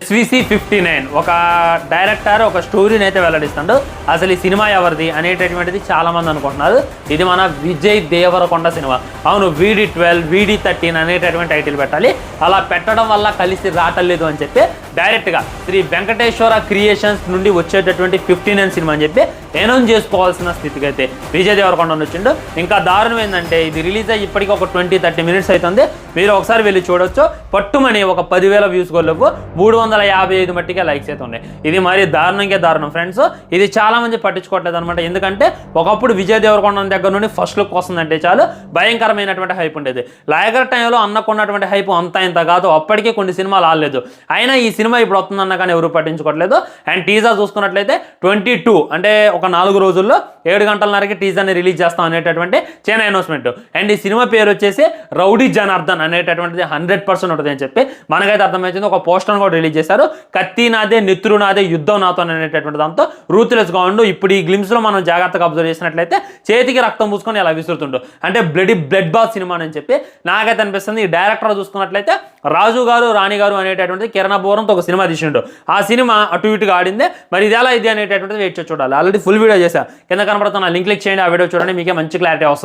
SVC59 ఒక director ఒక స్టోరీని అయితే వెల్లడిస్తాడు. అసలు ఈ సినిమా ఎవరిది అనేటటువంటిది చాలా మంది అనుకుంటున్నారు. ఇది మన విజయ్ దేవరకొండ సినిమా. అవును, VD12 VD13 అనేటటువంటి టైటిల్ పెట్టాలి. అలా పెట్టడం వల్ల కలిసి రావట్లేదు అని చెప్పి డైరెక్ట్గా శ్రీ వెంకటేశ్వర క్రియేషన్స్ నుండి వచ్చేటటువంటి 59 సినిమా అని చెప్పి అనౌన్స్ చేసుకోవాల్సిన స్థితికి అయితే విజయ్ దేవరకొండ వచ్చిండు. ఇంకా దారుణం ఏంటంటే ఇది రిలీజ్ అయ్యి ఇప్పటికీ ఒక 20-30 మినిట్స్ అవుతుంది. మీరు ఒకసారి వెళ్ళి చూడొచ్చు. పట్టుమని ఒక 10,000 వ్యూస్ గొల్లవు 355 మట్టిగా లైక్స్ అయితే ఉన్నాయి. ఇది మరి దారుణం ఫ్రెండ్స్. ఇది చాలా మంది పట్టించుకోవట్లేదు అనమాట. ఎందుకంటే ఒకప్పుడు విజయ్ దేవరకొండ దగ్గర నుండి ఫస్ట్ లుక్ వస్తుందంటే చాలు భయంకరమైనటువంటి హైప్ ఉండేది. లైగర్ టైంలో అన్నకున్నటువంటి హైప్ అంతా ఇంత కాదు. అప్పటికే కొన్ని సినిమాలు ఆడలేదు. అయినా ఈ సినిమా ఇప్పుడు వస్తుందన్న కానీ ఎవరు పట్టించుకోవట్లేదు. అండ్ టీజర్ చూసుకున్నట్లయితే 22 అంటే ఒక 4 రోజుల్లో 7 గంటలన్నరకి టీజర్ని రిలీజ్ చేస్తాం అనేటటువంటి చైనా అనౌన్స్మెంట్. అండ్ ఈ సినిమా పేరు వచ్చేసి రౌడీ జనార్దన్ అనేటటువంటిది 100% ఉంటుంది అని చెప్పి మనకైతే అర్థమవుతుంది. ఒక పోస్టర్ కూడా రిలీజ్ చేశారు. కత్తి నాదే, నెత్తురు నాదే, యుద్ధం నాతో అనేటటువంటి దాంతో రూత్లెస్గా ఉండు. ఇప్పుడు ఈ గ్లిమ్స్లో మనం జాగ్రత్తగా అబ్జర్వ్ చేసినట్లయితే చేతికి రక్తం పూసుకొని ఇలా విసురుతుండు. అంటే బ్లడ్ బాత్ సినిమా అని చెప్పి నాకైతే అనిపిస్తుంది. ఈ డైరెక్టర్ చూసుకున్నట్లయితే రాజు గారు రాణి గారు అనేటటువంటిది కిరణ్ బోరంతో ఒక సినిమా తీసిండు. ఆ సినిమా అటు ఇటుగా ఆడిందే. మరి ఇది ఎలా ఇది అనేటటువంటిది వెయిట్ చూడాలి. ఆల్రెడీ ఫుల్ వీడియో చేశా. కింద కనబడుతున్న లింక్ క్లిక్ చేయండి. ఆ వీడియో చూడండి, మీకే మంచి క్లారిటీ వస్తుంది.